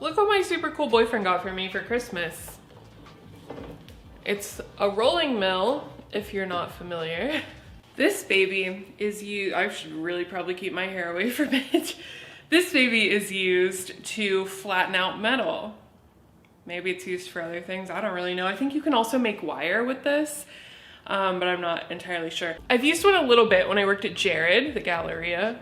Look what my super cool boyfriend got for me for Christmas. It's a rolling mill, if you're not familiar. This baby is used, I should really probably keep my hair away from it. This baby is used to flatten out metal. Maybe it's used for other things, I don't really know. I think you can also make wire with this, but I'm not entirely sure. I've used one a little bit when I worked at Jared, the Galleria,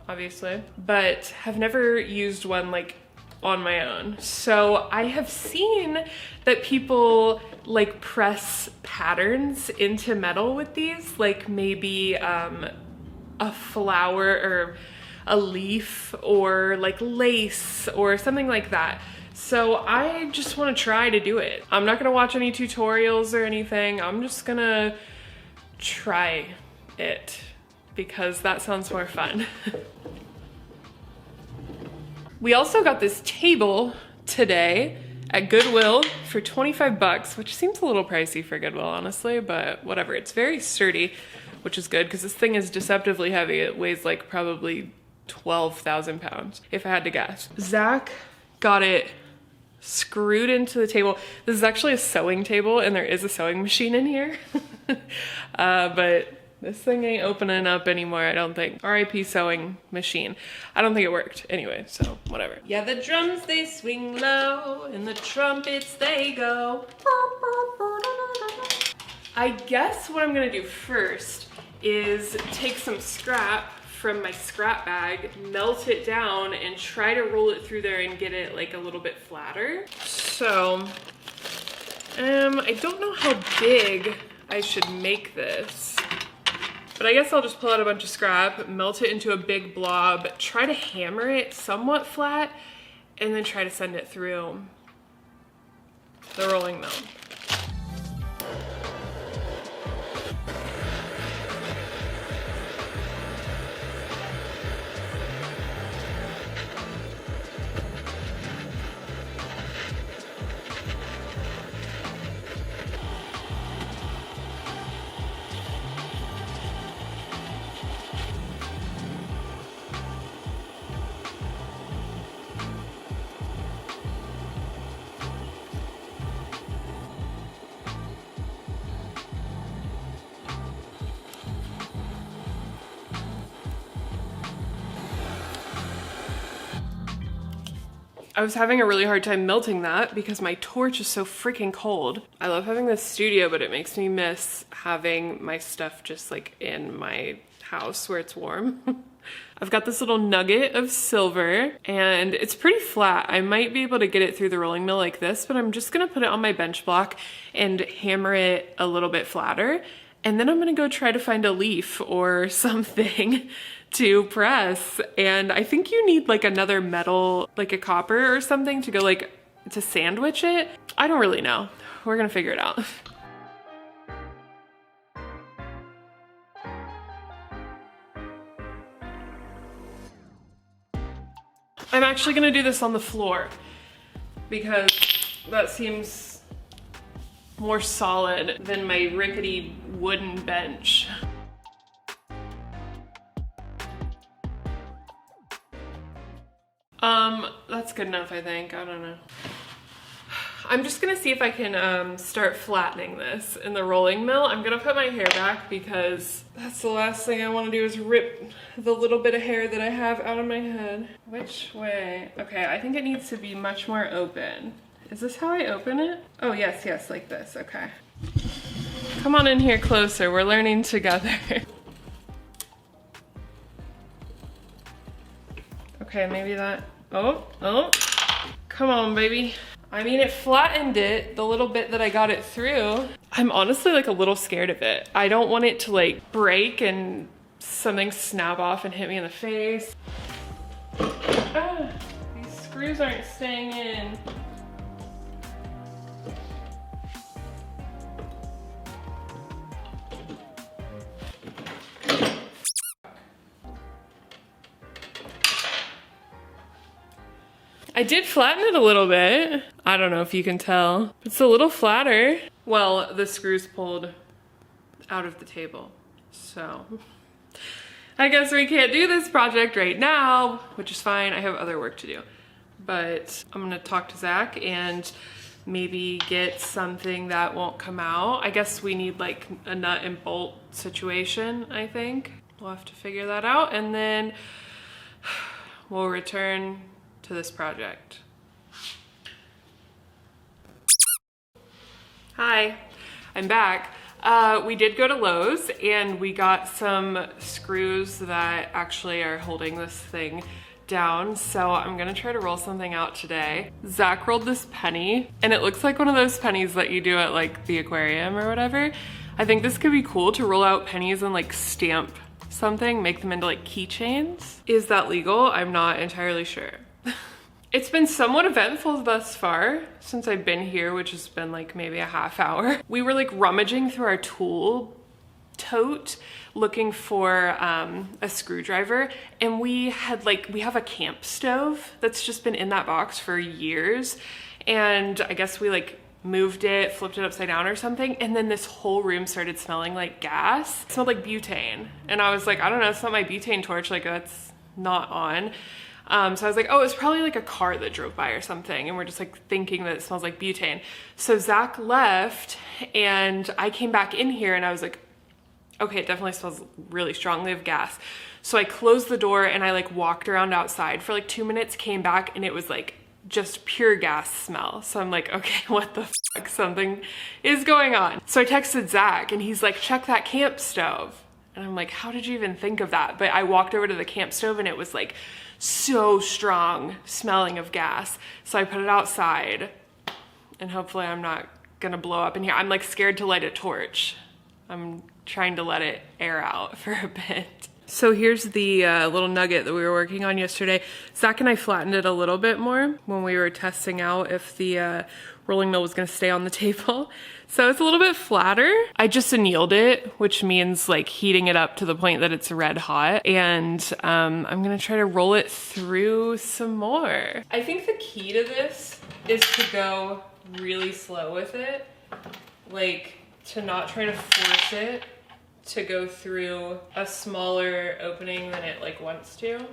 obviously, but have never used one like on my own. So I have seen that people like press patterns into metal with these, like maybe a flower or a leaf or like lace or something like that. So I just want to try to do it. I'm not gonna watch any tutorials or anything. I'm just gonna try it because that sounds more fun. We also got this table today at Goodwill for 25 bucks, which seems a little pricey for Goodwill, honestly, but whatever. It's very sturdy, which is good because this thing is deceptively heavy. It weighs like probably 12,000 pounds, if I had to guess. Zach got it screwed into the table. This is actually a sewing table and there is a sewing machine in here. But this thing ain't opening up anymore, I don't think. RIP sewing machine. I don't think it worked anyway, so whatever. Yeah, the drums, they swing low and the trumpets, they go. I guess what I'm gonna do first is take some scrap from my scrap bag, melt it down and try to roll it through there and get it like a little bit flatter. So, I don't know how big I should make this. But I guess I'll just pull out a bunch of scrap, melt it into a big blob, try to hammer it somewhat flat, and then try to send it through the rolling mill. I was having a really hard time melting that because my torch is so freaking cold. I love having this studio, but it makes me miss having my stuff just like in my house where it's warm. I've got this little nugget of silver and it's pretty flat. I might be able to get it through the rolling mill like this, but I'm just gonna put it on my bench block and hammer it a little bit flatter. And then I'm gonna go try to find a leaf or something to press. And I think you need like another metal, like a copper or something to go like, to sandwich it. I don't really know. We're gonna figure it out. I'm actually gonna do this on the floor because that seems more solid than my rickety wooden bench. That's good enough, I think. I don't know. I'm just gonna see if I can start flattening this in the rolling mill. I'm gonna put my hair back because that's the last thing I wanna do is rip the little bit of hair that I have out of my head. Which way? Okay, I think it needs to be much more open. Is this how I open it? Oh, yes, yes, like this, okay. Come on in here closer, we're learning together. Okay, maybe that, oh, come on, baby. I mean, it flattened it, the little bit that I got it through. I'm honestly like a little scared of it. I don't want it to like break and something snap off and hit me in the face. Ah, these screws aren't staying in. I did flatten it a little bit. I don't know if you can tell. It's a little flatter. Well, the screws pulled out of the table, so I guess we can't do this project right now, which is fine. I have other work to do. but I'm gonna talk to Zach and maybe get something that won't come out. I guess we need like a nut and bolt situation, I think. We'll have to figure that out, and then we'll return to this project. Hi, I'm back. We did go to Lowe's and we got some screws that actually are holding this thing down. So I'm gonna try to roll something out today. Zach rolled this penny and it looks like one of those pennies that you do at like the aquarium or whatever. I think this could be cool to roll out pennies and like stamp something, make them into like keychains. Is that legal? I'm not entirely sure. It's been somewhat eventful thus far since I've been here, which has been like maybe a half hour. We were like rummaging through our tool tote looking for a screwdriver, and we have a camp stove that's just been in that box for years, and I guess we like moved it, flipped it upside down or something, and then this whole room started smelling like gas. It smelled like butane, and I was like, I don't know, it's not my butane torch, like that's not on. So I was like, oh, it's probably like a car that drove by or something. And we're just like thinking that it smells like butane. So Zach left and I came back in here and I was like, okay, it definitely smells really strongly of gas. So I closed the door and I like walked around outside for like 2 minutes, came back, and it was like just pure gas smell. So I'm like, okay, what the fuck? Something is going on. So I texted Zach and he's like, check that camp stove. And I'm like, how did you even think of that? But I walked over to the camp stove and it was like so strong smelling of gas. So I put it outside and hopefully I'm not gonna blow up in here. I'm like scared to light a torch. I'm trying to let it air out for a bit. So here's the little nugget that we were working on yesterday. Zach and I flattened it a little bit more when we were testing out if the rolling mill was gonna stay on the table. So it's a little bit flatter. I just annealed it, which means like heating it up to the point that it's red hot. And I'm gonna try to roll it through some more. I think the key to this is to go really slow with it. Like to not try to force it to go through a smaller opening than it like wants to.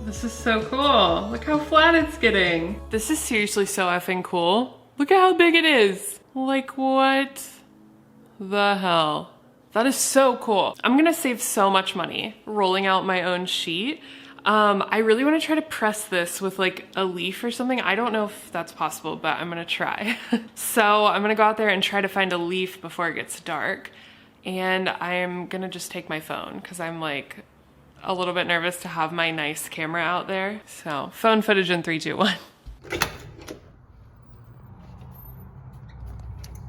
This is so cool. Look how flat it's getting. This is seriously so effing cool. Look at how big it is. Like what the hell? That is so cool. I'm gonna save so much money rolling out my own sheet. I really wanna try to press this with like a leaf or something. I don't know if that's possible, but I'm gonna try. So I'm gonna go out there and try to find a leaf before it gets dark. And I'm gonna just take my phone because I'm like a little bit nervous to have my nice camera out there. So phone footage in 3, 2, 1.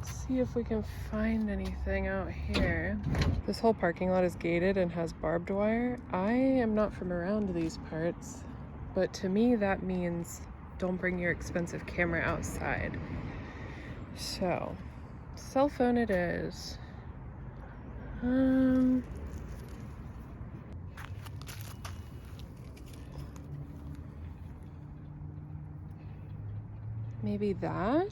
See if we can find anything out here. This whole parking lot is gated and has barbed wire. I am not from around these parts, but to me that means don't bring your expensive camera outside. So, cell phone it is. Maybe that?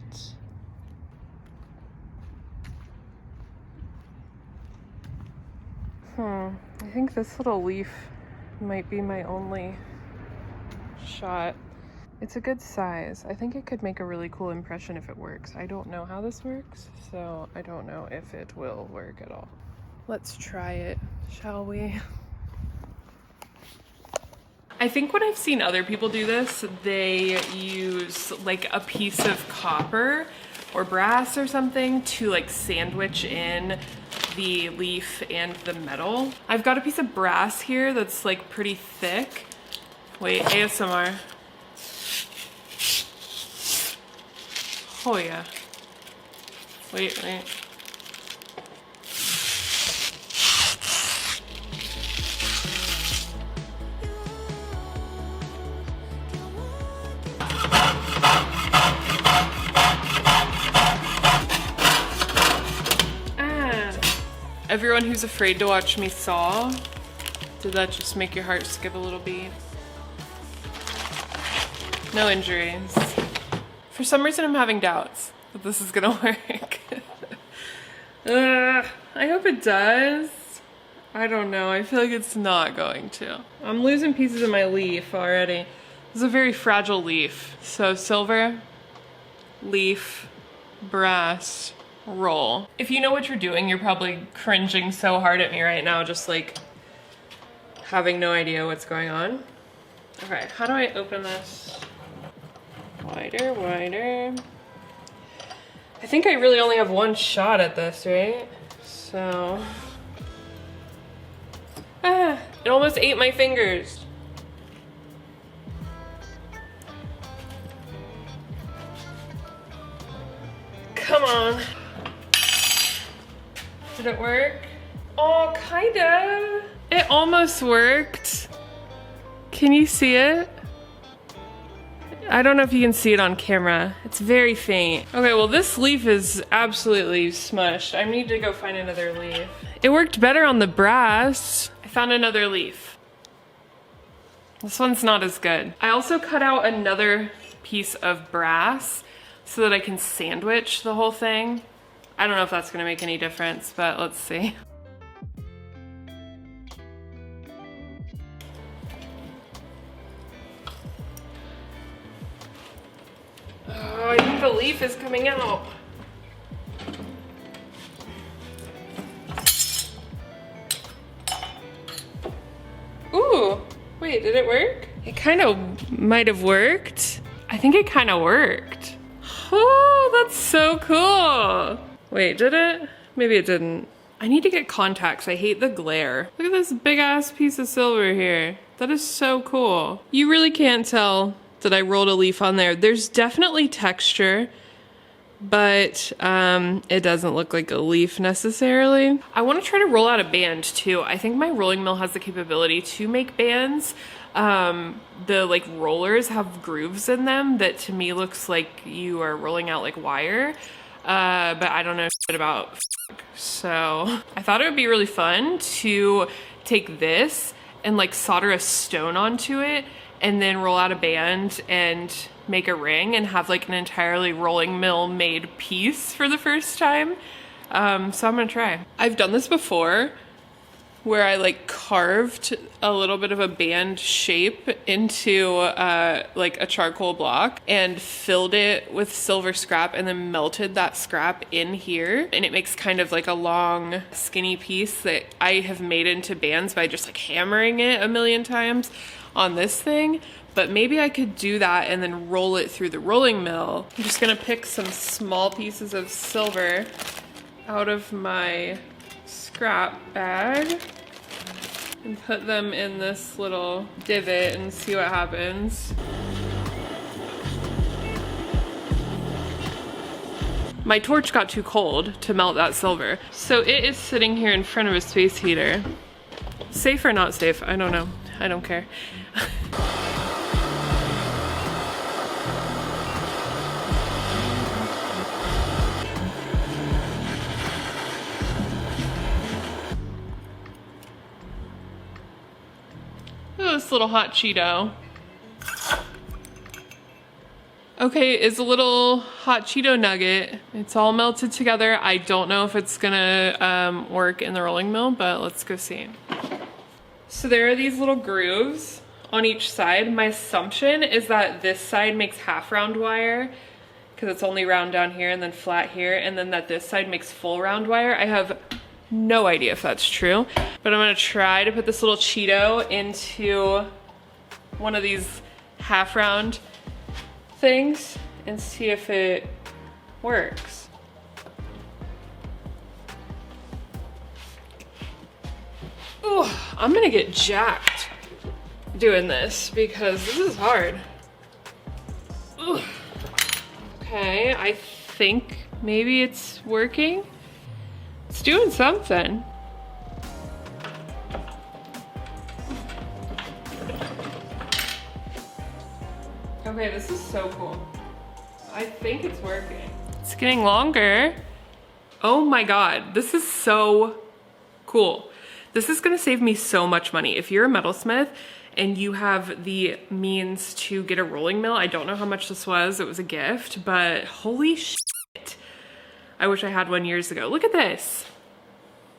I think this little leaf might be my only shot. It's a good size. I think it could make a really cool impression if it works. I don't know how this works, so I don't know if it will work at all. Let's try it, shall we? I think when I've seen other people do this, they use like a piece of copper or brass or something to like sandwich in the leaf and the metal. I've got a piece of brass here that's like pretty thick. Wait, ASMR. Oh yeah. Wait. Everyone who's afraid to watch me saw, did that just make your heart skip a little beat? No injuries. For some reason I'm having doubts that this is gonna work. I hope it does. I don't know, I feel like it's not going to. I'm losing pieces of my leaf already. This is a very fragile leaf. So silver, leaf, brass, roll. If you know what you're doing, you're probably cringing so hard at me right now, just like having no idea what's going on. Okay, how do I open this? Wider, wider. I think I really only have one shot at this, right? So, it almost ate my fingers. Come on. Did it work? Oh, kind of. It almost worked. Can you see it? I don't know if you can see it on camera. It's very faint. Okay, well this leaf is absolutely smushed. I need to go find another leaf. It worked better on the brass. I found another leaf. This one's not as good. I also cut out another piece of brass so that I can sandwich the whole thing. I don't know if that's gonna make any difference, but let's see. Oh, I think the leaf is coming out. Ooh, wait, did it work? It kind of might have worked. I think it kind of worked. Oh, that's so cool. Wait, did it? Maybe it didn't. I need to get contacts. I hate the glare. Look at this big ass piece of silver here. That is so cool. You really can't tell that I rolled a leaf on there. There's definitely texture, but it doesn't look like a leaf necessarily. I want to try to roll out a band too. I think my rolling mill has the capability to make bands. The like rollers have grooves in them that to me looks like you are rolling out like wire, but I don't know shit about. So I thought it would be really fun to take this and like solder a stone onto it and then roll out a band and make a ring and have like an entirely rolling mill made piece for the first time. So I'm gonna try. I've done this before where I like carved a little bit of a band shape into like a charcoal block and filled it with silver scrap and then melted that scrap in here. And it makes kind of like a long skinny piece that I have made into bands by just like hammering it a million times on this thing. But maybe I could do that and then roll it through the rolling mill. I'm just gonna pick some small pieces of silver out of my scrap bag and put them in this little divot and see what happens. My torch got too cold to melt that silver, so it is sitting here in front of a space heater. Safe or not safe? I don't know. I don't care. This little hot Cheeto. Okay, it's a little hot Cheeto nugget. It's all melted together. I don't know if it's gonna work in the rolling mill, but let's go see. So there are these little grooves on each side. My assumption is that this side makes half round wire because it's only round down here and then flat here, and then that this side makes full round wire. I have no idea if that's true, but I'm gonna try to put this little Cheeto into one of these half round things and see if it works. Ooh, I'm gonna get jacked doing this because this is hard. Ooh. Okay, I think maybe it's working. It's doing something. Okay, this is so cool. I think it's working. It's getting longer. Oh my God, this is so Cool. This is gonna save me so much money. If you're a metalsmith and you have the means to get a rolling mill, I don't know how much this was, it was a gift, but holy shit. I wish I had one years ago. Look at this.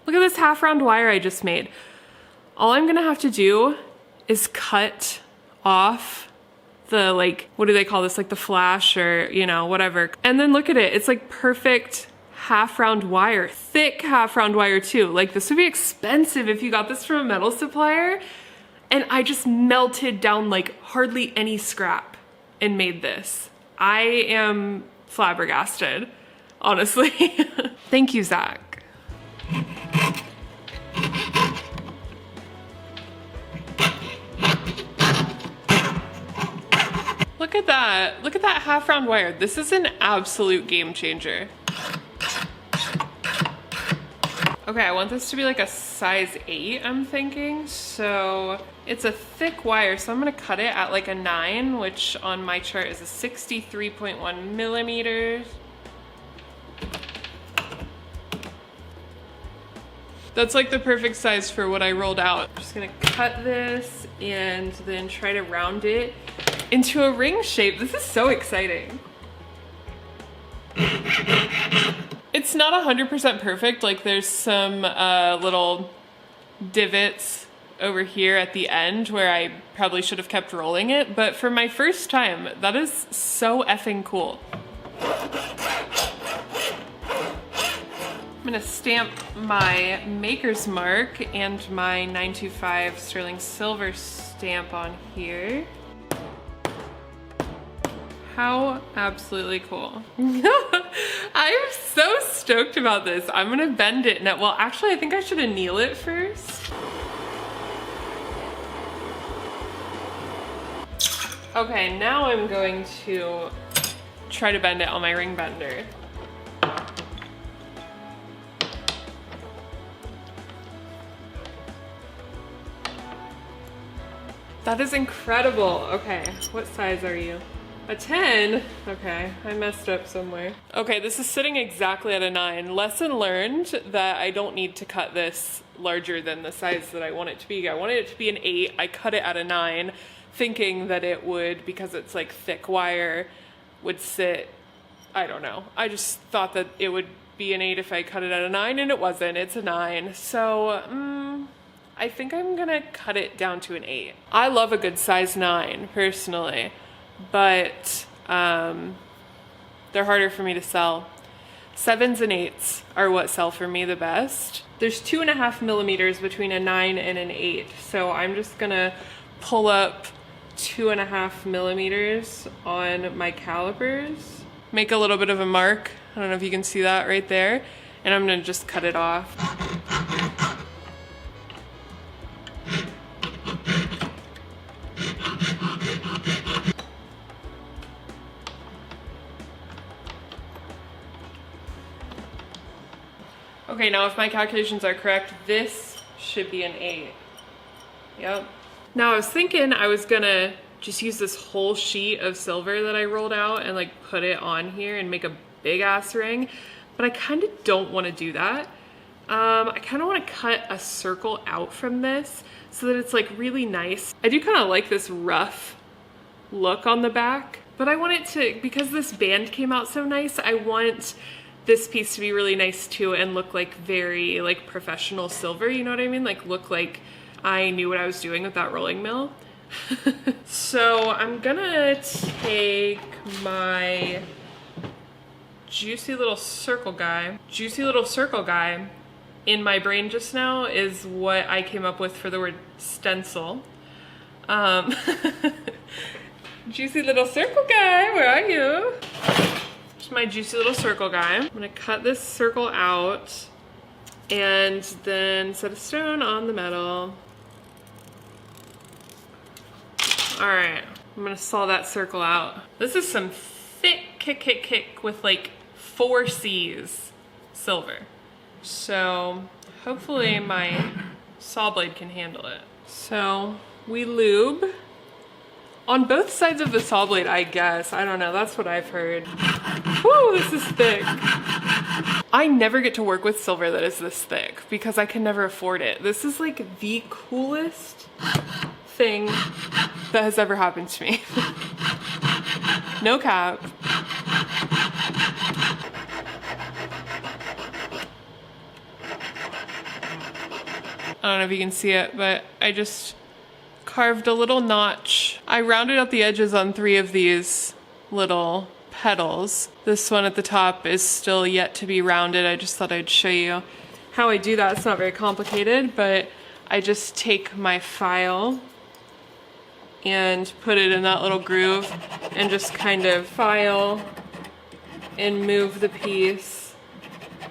Look at this half round wire I just made. All I'm gonna have to do is cut off the, like, what do they call this? Like the flash or, you know, whatever. And then look at it. It's like perfect half round wire, thick half round wire too. Like this would be expensive if you got this from a metal supplier. And I just melted down like hardly any scrap and made this. I am flabbergasted, honestly. Thank you, Zach. Look at that. Look at that half round wire. This is an absolute game changer. Okay, I want this to be like a size 8, I'm thinking. So it's a thick wire, so I'm gonna cut it at like a 9, which on my chart is a 63.1 millimeters. That's like the perfect size for what I rolled out. I'm just gonna cut this and then try to round it into a ring shape. This is so exciting. It's not 100% perfect. Like there's some little divots over here at the end where I probably should have kept rolling it, but for my first time, that is so effing cool. I'm gonna stamp my maker's mark and my 925 sterling silver stamp on here. How absolutely cool. I'm so stoked about this. I'm gonna bend it now. Well, actually, I think I should anneal it first. Okay, now I'm going to try to bend it on my ring bender. That is incredible. Okay, what size are you? A 10? Okay, I messed up somewhere. Okay, this is sitting exactly at a 9. Lesson learned that I don't need to cut this larger than the size that I want it to be. I wanted it to be an 8. I cut it at a 9, thinking that it would, because it's like thick wire, would sit, I don't know. I just thought that it would be an 8 if I cut it at a 9, and it wasn't. It's a 9. So, I think I'm gonna cut it down to an 8. I love a good size 9, personally. But they're harder for me to sell. 7s and 8s are what sell for me the best. There's 2.5 millimeters between a 9 and an 8, so I'm just gonna pull up 2.5 millimeters on my calipers, make a little bit of a mark. I don't know if you can see that right there, and I'm gonna just cut it off. Okay, now if my calculations are correct, this should be an 8. Yep. Now I was thinking I was gonna just use this whole sheet of silver that I rolled out and like put it on here and make a big ass ring, but I kind of don't want to do that. I kind of want to cut a circle out from this so that it's like really nice. I do kind of like this rough look on the back, but I want it to, because this band came out so nice, I want this piece to be really nice too and look like very like professional silver, you know what I mean? Like look like I knew what I was doing with that rolling mill. So I'm gonna take my juicy little circle guy. Juicy little circle guy in my brain just now is what I came up with for the word stencil. Juicy little circle guy, where are you? My juicy little circle guy. I'm gonna cut this circle out and then set a stone on the metal. All right, I'm gonna saw that circle out. This is some thick kick with like 4 C's silver. So hopefully my saw blade can handle it. So we lube on both sides of the saw blade, I guess. I don't know, that's what I've heard. Woo, this is thick. I never get to work with silver that is this thick because I can never afford it. This is like the coolest thing that has ever happened to me. No cap. I don't know if you can see it, but I just carved a little notch. I rounded out the edges on 3 of these little petals. This one at the top is still yet to be rounded. I just thought I'd show you how I do that. It's not very complicated, but I just take my file and put it in that little groove and just kind of file and move the piece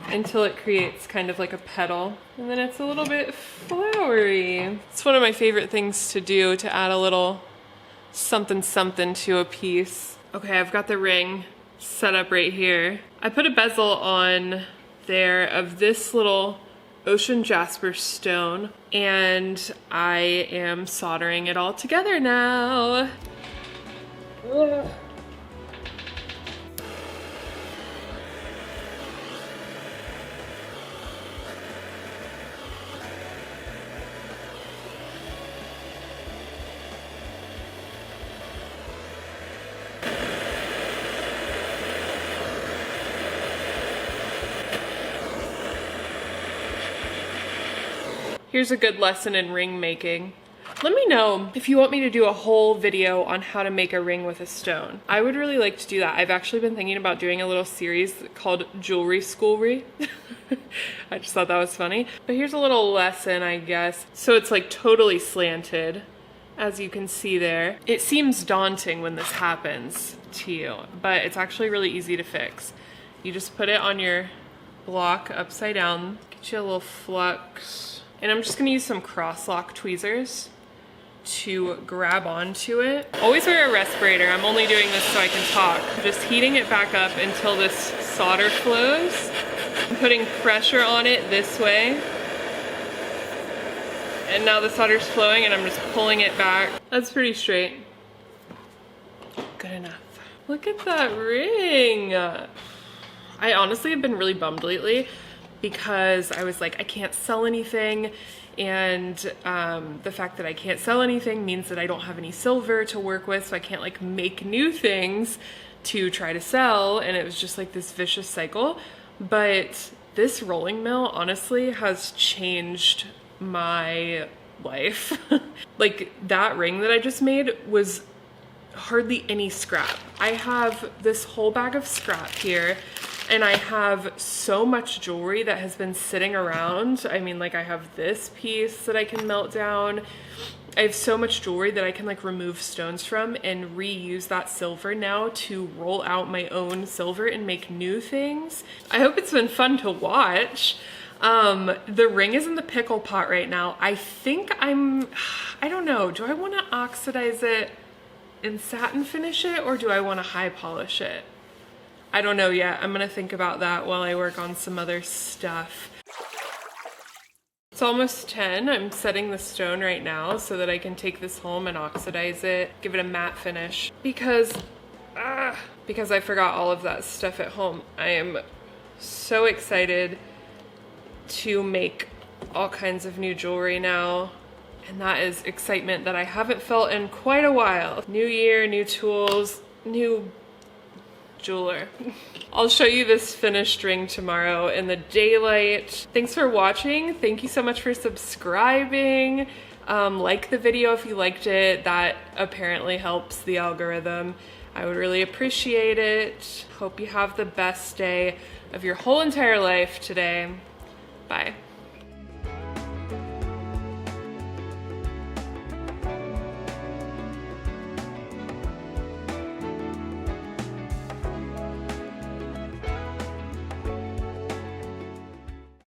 until it creates kind of like a petal. And then it's a little bit flowery. It's one of my favorite things to do, to add a little something something to a piece. Okay, I've got the ring set up right here. I put a bezel on there of this little ocean jasper stone, and I am soldering it all together now. Ugh. Here's a good lesson in ring making. Let me know if you want me to do a whole video on how to make a ring with a stone. I would really like to do that. I've actually been thinking about doing a little series called Jewelry Schoolry. I just thought that was funny. But here's a little lesson, I guess. So it's like totally slanted, as you can see there. It seems daunting when this happens to you, but it's actually really easy to fix. You just put it on your block upside down, get you a little flux. And I'm just gonna use some cross-lock tweezers to grab onto it. Always wear a respirator. I'm only doing this so I can talk. Just heating it back up until this solder flows. I'm putting pressure on it this way. And now the solder's flowing and I'm just pulling it back. That's pretty straight. Good enough. Look at that ring. I honestly have been really bummed lately, because I was like, I can't sell anything, and the fact that I can't sell anything means that I don't have any silver to work with, so I can't like make new things to try to sell, and it was just like this vicious cycle. But this rolling mill honestly has changed my life. Like, that ring that I just made was hardly any scrap. I have this whole bag of scrap here, and I have so much jewelry that has been sitting around. I mean, like, I have this piece that I can melt down. I have so much jewelry that I can like remove stones from and reuse that silver now to roll out my own silver and make new things. I hope it's been fun to watch. The ring is in the pickle pot right now. I think I don't know, do I want to oxidize it and satin finish it, or do I want to high polish it? I don't know yet. I'm gonna think about that while I work on some other stuff. It's almost 10. I'm setting the stone right now so that I can take this home and oxidize it, give it a matte finish, because I forgot all of that stuff at home. I am so excited to make all kinds of new jewelry now, and that is excitement that I haven't felt in quite a while. New year, new tools, new jeweler. I'll show you this finished ring tomorrow in the daylight. Thanks for watching. Thank you so much for subscribing. Like the video if you liked it. That apparently helps the algorithm. I would really appreciate it. Hope you have the best day of your whole entire life today. Bye.